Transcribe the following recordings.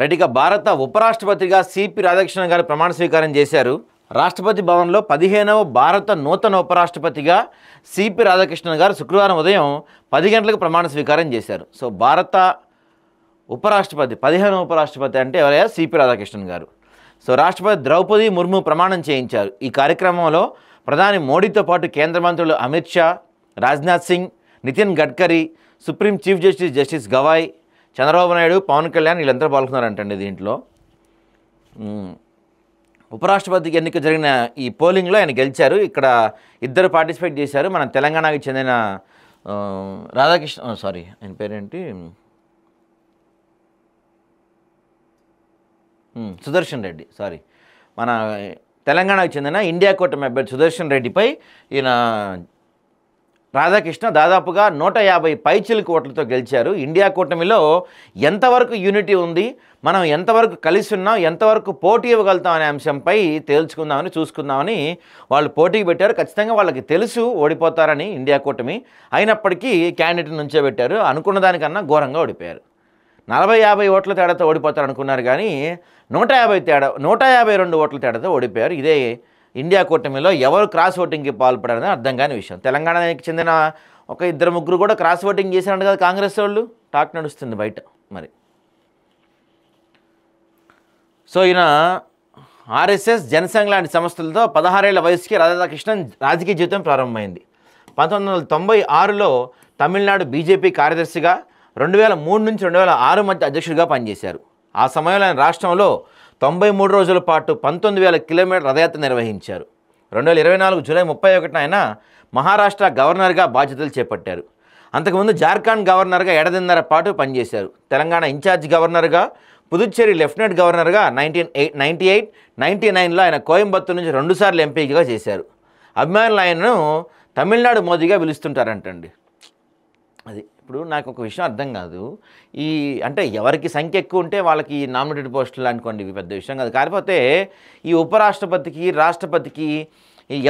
Right. ఇక భారత ఉపరాష్ట్రపతిగా CP Radhakrishnan గారు ప్రమాణ స్వీకారం చేశారు. రాష్ట్రపతి భవన్లో 15వ భారత నూతన ఉపరాష్ట్రపతిగా సిపి రాధాకృష్ణన్ గారు శుక్రవారం ఉదయం 10 గంటలకు ప్రమాణ స్వీకారం చేశారు. సో భారత ఉపరాష్ట్రపతి 15వ ఉపరాష్ట్రపతి అంటే ఎవరయ్యా? సిపి రాధాకృష్ణన్ గారు. సో రాష్ట్రపతి ద్రౌపది ముర్ము ప్రమాణం చేయించారు. ఈ కార్యక్రమంలో ప్రధాని మోడీతో పాటు కేంద్ర మంత్రులు Amit Shah, Rajnath Singh, Nitin Gadkari, supreme chief justice Gavai, Chandrababu Naidu, Pawan Kalyan వీళ్ళందరూ పాల్గొన్నారంటండి. దీంట్లో ఉపరాష్ట్రపతికి ఎన్నిక జరిగిన ఈ పోలింగ్లో ఆయన గెలిచారు. ఇక్కడ ఇద్దరు పార్టిసిపేట్ చేశారు. మన తెలంగాణకి చెందిన రాధాకృష్ణ ఆయన పేరేంటి, సుదర్శన్ రెడ్డి, మన తెలంగాణకు చెందిన ఇండియా కూటమి అభ్యర్థి సుదర్శన్ రెడ్డిపై ఈయన రాధాకృష్ణ దాదాపుగా 150 పైచిలుకు ఓట్లతో గెలిచారు. ఇండియా కూటమిలో ఎంతవరకు యూనిటీ ఉంది, మనం ఎంతవరకు కలిసి ఉన్నాం, ఎంతవరకు పోటీ ఇవ్వగలుగుతాం అనే అంశంపై తేల్చుకుందామని చూసుకుందామని వాళ్ళు పోటీకి పెట్టారు. ఖచ్చితంగా వాళ్ళకి తెలుసు ఓడిపోతారని ఇండియా కూటమి, అయినప్పటికీ క్యాండిడేట్ నుంచే పెట్టారు. అనుకున్న దానికన్నా ఘోరంగా ఓడిపోయారు. 40-50 ఓట్ల తేడాతో ఓడిపోతారు అనుకున్నారు, కానీ 152 ఓట్ల తేడాతో ఓడిపోయారు. ఇదే ఇండియా కూటమిలో ఎవరు క్రాస్ ఓటింగ్కి పాల్పడారని అర్థం కాని విషయం. తెలంగాణకి చెందిన ఒక 2-3 కూడా క్రాస్ ఓటింగ్ చేశారంట కదా కాంగ్రెస్ వాళ్ళు, టాక్ నడుస్తుంది బయట మరి. సో ఈయన ఆర్ఎస్ఎస్, జనసంఘ్ లాంటి సంస్థలతో 16 ఏళ్ల వయసుకి రాధాకృష్ణన్ రాజకీయ జీవితం ప్రారంభమైంది. 1996లో తమిళనాడు బీజేపీ కార్యదర్శిగా, 2003 నుంచి 2006 మధ్య అధ్యక్షుడిగా పనిచేశారు. ఆ సమయంలో ఆయన రాష్ట్రంలో 93 రోజుల పాటు 19,000 కిలోమీటర్ల రథయాత్ర నిర్వహించారు. 2024 జూలై 31న ఆయన మహారాష్ట్ర గవర్నర్గా బాధ్యతలు చేపట్టారు. అంతకుముందు జార్ఖండ్ గవర్నర్గా 1.5 పాటు పనిచేశారు. తెలంగాణ ఇన్ఛార్జ్ గవర్నర్గా, పుదుచ్చేరి లెఫ్టినెంట్ గవర్నర్గా 1998, 99లో ఆయన కోయంబత్తూరు నుంచి 2 సార్లు ఎంపీగా చేశారు. అభిమానులు ఆయనను తమిళనాడు మోదీగా పిలుస్తుంటారంటండి. అది ఇప్పుడు నాకు ఒక విషయం అర్థం కాదు. అంటే ఎవరికి సంఖ్య ఎక్కువ ఉంటే వాళ్ళకి నామినేటెడ్ పోస్టులు అనుకోండి, ఇవి పెద్ద విషయం కాదు. కాకపోతే ఈ ఉపరాష్ట్రపతికి, రాష్ట్రపతికి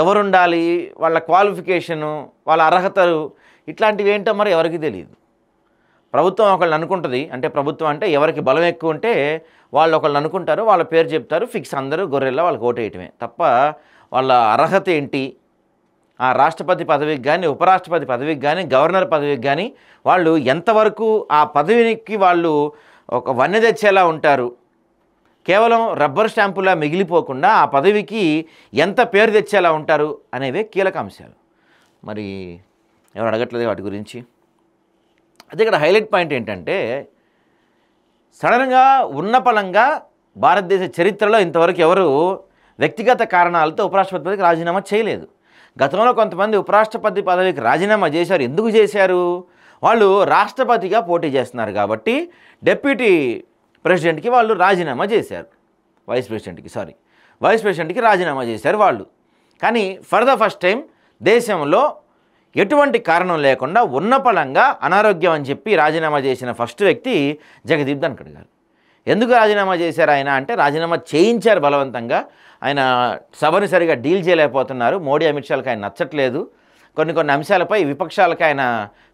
ఎవరుండాలి, వాళ్ళ క్వాలిఫికేషను, వాళ్ళ అర్హతలు ఇట్లాంటివి ఏంటో మరి ఎవరికి తెలియదు. ప్రభుత్వం ఒకళ్ళని అనుకుంటుంది, అంటే ప్రభుత్వం అంటే ఎవరికి బలం ఎక్కువ ఉంటే వాళ్ళు ఒకళ్ళని అనుకుంటారు, వాళ్ళ పేరు చెప్తారు, ఫిక్స్ అందరూ గొర్రెల్లా వాళ్ళకి ఓటేయటమే తప్ప వాళ్ళ అర్హత ఏంటి, ఆ రాష్ట్రపతి పదవికి కానీ, ఉపరాష్ట్రపతి పదవికి కానీ, గవర్నర్ పదవికి కానీ వాళ్ళు ఎంతవరకు ఆ పదవికి వాళ్ళు ఒక వన్నె తెచ్చేలా ఉంటారు, కేవలం రబ్బర్ స్టాంపులా మిగిలిపోకుండా ఆ పదవికి ఎంత పేరు తెచ్చేలా ఉంటారు అనేవే కీలక అంశాలు. మరి ఎవరు అడగట్లేదు వాటి గురించి. అదే ఇక్కడ హైలైట్ పాయింట్ ఏంటంటే, సడన్గా ఉన్నపలంగా భారతదేశ చరిత్రలో ఇంతవరకు ఎవరు వ్యక్తిగత కారణాలతో ఉపరాష్ట్రపతి పదవికి రాజీనామా చేయలేదు. గతంలో కొంతమంది ఉపరాష్ట్రపతి పదవికి రాజీనామా చేశారు. ఎందుకు చేశారు? వాళ్ళు రాష్ట్రపతిగా పోటీ చేస్తున్నారు కాబట్టి డిప్యూటీ ప్రెసిడెంట్కి వాళ్ళు రాజీనామా చేశారు. వైస్ ప్రెసిడెంట్కి రాజీనామా చేశారు వాళ్ళు. కానీ ఫర్ ద ఫస్ట్ టైం దేశంలో ఎటువంటి కారణం లేకుండా ఉన్నపలంగా అనారోగ్యం అని చెప్పి రాజీనామా చేసిన ఫస్ట్ వ్యక్తి జగదీప్ ధన్కడ్ గారు. ఎందుకు రాజీనామా చేశారు ఆయన అంటే, రాజీనామా చేయించారు బలవంతంగా. ఆయన సభను సరిగా డీల్ చేయలేకపోతున్నారు. మోడీ, అమిత్ షాలకు ఆయన నచ్చట్లేదు. కొన్ని అంశాలపై విపక్షాలకి ఆయన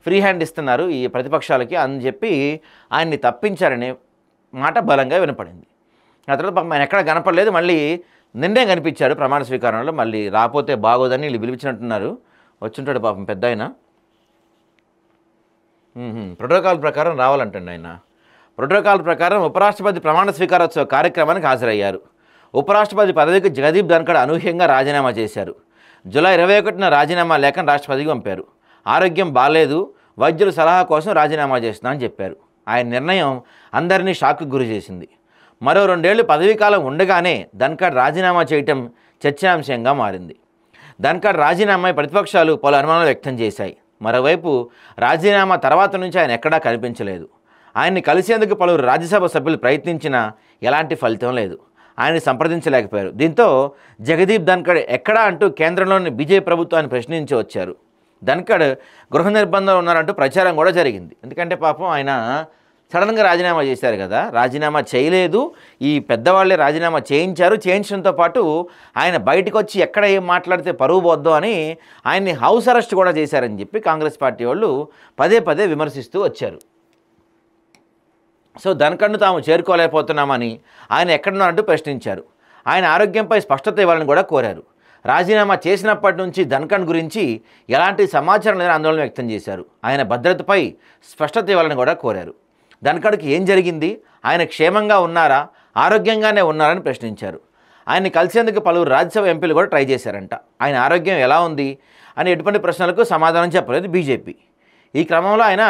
ఫ్రీ హ్యాండ్ ఇస్తున్నారు, ఈ ప్రతిపక్షాలకి అని చెప్పి ఆయన్ని తప్పించారనే మాట బలంగా వినపడింది. ఆ తర్వాత పాపం ఆయన ఎక్కడ కనపడలేదు. మళ్ళీ నిన్నే కనిపించాడు ప్రమాణ స్వీకారంలో. మళ్ళీ రాకపోతే బాగోదని వీళ్ళు పిలిపించినట్టున్నారు. వచ్చుంటాడు పాపం పెద్ద ఆయన. ప్రోటోకాల్ ప్రకారం రావాలంటండి ఆయన. ప్రోటోకాల్ ప్రకారం ఉపరాష్ట్రపతి ప్రమాణ స్వీకారోత్సవ కార్యక్రమానికి హాజరయ్యారు. ఉపరాష్ట్రపతి పదవికి జగదీప్ ధన్కడ్ అనూహ్యంగా రాజీనామా చేశారు. జూలై 21న రాజీనామా లేఖను రాష్ట్రపతికి పంపారు. ఆరోగ్యం బాగాలేదు, వైద్యుల సలహా కోసం రాజీనామా చేస్తున్నా అని చెప్పారు. ఆయన నిర్ణయం అందరినీ షాక్కు గురి చేసింది. మరో 2 ఏళ్లు పదవీకాలం ఉండగానే ధన్కడ్ రాజీనామా చేయటం చర్చాంశంగా మారింది. ధన్కడ్ రాజీనామా ప్రతిపక్షాలు పలు అనుమానాలు వ్యక్తం చేశాయి. మరోవైపు రాజీనామా తర్వాత నుంచి ఆయన ఎక్కడా కనిపించలేదు. ఆయన్ని కలిసేందుకు పలువురు రాజ్యసభ సభ్యులు ప్రయత్నించినా ఎలాంటి ఫలితం లేదు. ఆయన్ని సంప్రదించలేకపోయారు. దీంతో జగదీప్ ధన్కడ్ ఎక్కడా అంటూ కేంద్రంలోని బీజేపీ ప్రభుత్వాన్ని ప్రశ్నించి వచ్చారు. ధన్కడ్ గృహ నిర్బంధంలో ఉన్నారంటూ ప్రచారం కూడా జరిగింది. ఎందుకంటే పాపం ఆయన సడన్గా రాజీనామా చేశారు కదా, రాజీనామా చేయలేదు, ఈ పెద్దవాళ్ళే రాజీనామా చేయించడంతో పాటు ఆయన బయటకు వచ్చి ఎక్కడ ఏం మాట్లాడితే పరువు పోద్దో అని ఆయన్ని హౌస్ అరెస్ట్ కూడా చేశారని చెప్పి కాంగ్రెస్ పార్టీ వాళ్ళు పదే విమర్శిస్తూ వచ్చారు. సో ధన్ఖడ్ను తాము చేరుకోలేకపోతున్నామని ఆయన ఎక్కడున్నారంటూ ప్రశ్నించారు. ఆయన ఆరోగ్యంపై స్పష్టత ఇవ్వాలని కూడా కోరారు. రాజీనామా చేసినప్పటి నుంచి ధన్ఖడ్ గురించి ఎలాంటి సమాచారం లేదని ఆందోళన వ్యక్తం చేశారు. ఆయన భద్రతపై స్పష్టత ఇవ్వాలని కూడా కోరారు. ధన్ఖడ్కి ఏం జరిగింది, ఆయన క్షేమంగా ఉన్నారా, ఆరోగ్యంగానే ఉన్నారని ప్రశ్నించారు. ఆయన్ని కలిసేందుకు పలువురు రాజ్యసభ ఎంపీలు కూడా ట్రై చేశారంట. ఆయన ఆరోగ్యం ఎలా ఉంది అని ఎటువంటి ప్రశ్నలకు సమాధానం చెప్పలేదు బీజేపీ. ఈ క్రమంలో ఆయన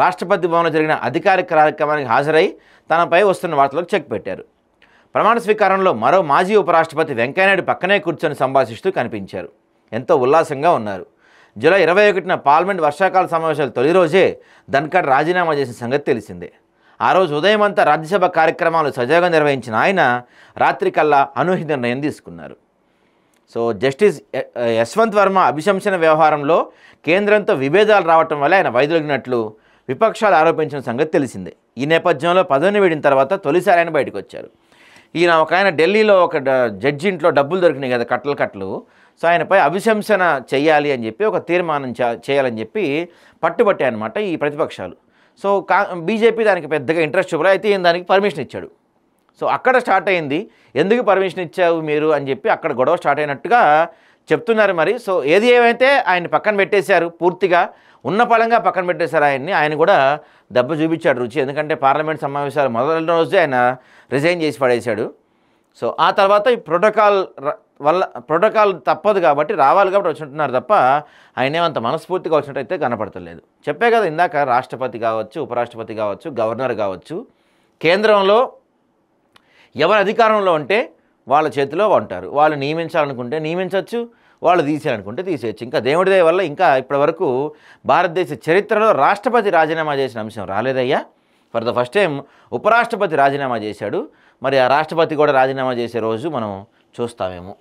రాష్ట్రపతి భవన్లో జరిగిన అధికారిక కార్యక్రమానికి హాజరై తనపై వస్తున్న వార్తలకు చెక్ పెట్టారు. ప్రమాణ స్వీకారంలో మరో మాజీ ఉపరాష్ట్రపతి వెంకయ్యనాయుడు పక్కనే కూర్చొని సంభాషిస్తూ కనిపించారు. ఎంతో ఉల్లాసంగా ఉన్నారు. జూలై 21న పార్లమెంట్ వర్షాకాల సమావేశాలు తొలి రోజే ధన్ఖడ్ రాజీనామా చేసిన సంగతి తెలిసిందే. ఆ రోజు ఉదయం అంతా రాజ్యసభ కార్యక్రమాలు సజావుగా నిర్వహించిన ఆయన రాత్రికల్లా అనూహ్య నిర్ణయం తీసుకున్నారు. సో జస్టిస్ యశ్వంత్ వర్మ అభిశంసన వ్యవహారంలో కేంద్రంతో విభేదాలు రావటం వల్ల ఆయన వైదొలిగినట్లు విపక్షాలు ఆరోపించిన సంగతి తెలిసిందే. ఈ నేపథ్యంలో పదవిని వీడిన తర్వాత తొలిసారి ఆయన బయటకు వచ్చారు. ఈయన ఢిల్లీలో ఒక జడ్జి ఇంట్లో డబ్బులు దొరికినాయి కదా, కట్టలు. సో ఆయనపై అభిశంసన చేయాలి అని చెప్పి ఒక తీర్మానం చేయాలని చెప్పి పట్టుబట్టాయన్నమాట ఈ ప్రతిపక్షాలు. సో బీజేపీ దానికి పెద్దగా ఇంట్రెస్ట్ చూపలేదు. అయితే ఈయన దానికి పర్మిషన్ ఇచ్చాడు. సో అక్కడ స్టార్ట్ అయింది, ఎందుకు పర్మిషన్ ఇచ్చావు మీరు అని చెప్పి అక్కడ గొడవ స్టార్ట్ అయినట్టుగా చెప్తున్నారు మరి. సో ఏది ఏమైతే ఆయన్ని పక్కన పెట్టేశారు, పూర్తిగా ఉన్న పళంగా పక్కన పెట్టేశారు ఆయన్ని. ఆయన కూడా దెబ్బ చూపించాడు రుచి, ఎందుకంటే పార్లమెంట్ సమావేశాలు మొదటి రోజే ఆయన రిజైన్ చేసి పడేశాడు. సో ఆ తర్వాత ఈ ప్రోటోకాల్ తప్పదు కాబట్టి రావాలి కాబట్టి వచ్చింటున్నారు తప్ప ఆయన ఏమంత మనస్ఫూర్తిగా వచ్చినట్టయితే కనపడతలేదు. చెప్పే కదా ఇందాక, రాష్ట్రపతి కావచ్చు, ఉపరాష్ట్రపతి కావచ్చు, గవర్నర్ కావచ్చు, కేంద్రంలో ఎవరు అధికారంలో ఉంటే వాళ్ళ చేతిలో ఉంటారు. వాళ్ళు నియమించాలనుకుంటే నియమించవచ్చు, వాళ్ళు తీసేయాలనుకుంటే తీసేయచ్చు. ఇంకా దేవుడి దయ వల్ల ఇంకా ఇప్పటివరకు భారతదేశ చరిత్రలో రాష్ట్రపతి రాజీనామా చేసిన అంశం రాలేదయ్యా. ఫర్ ద ఫస్ట్ టైం ఉపరాష్ట్రపతి రాజీనామా చేశాడు. మరి ఆ రాష్ట్రపతి కూడా రాజీనామా చేసే రోజు మనం చూస్తామేమో.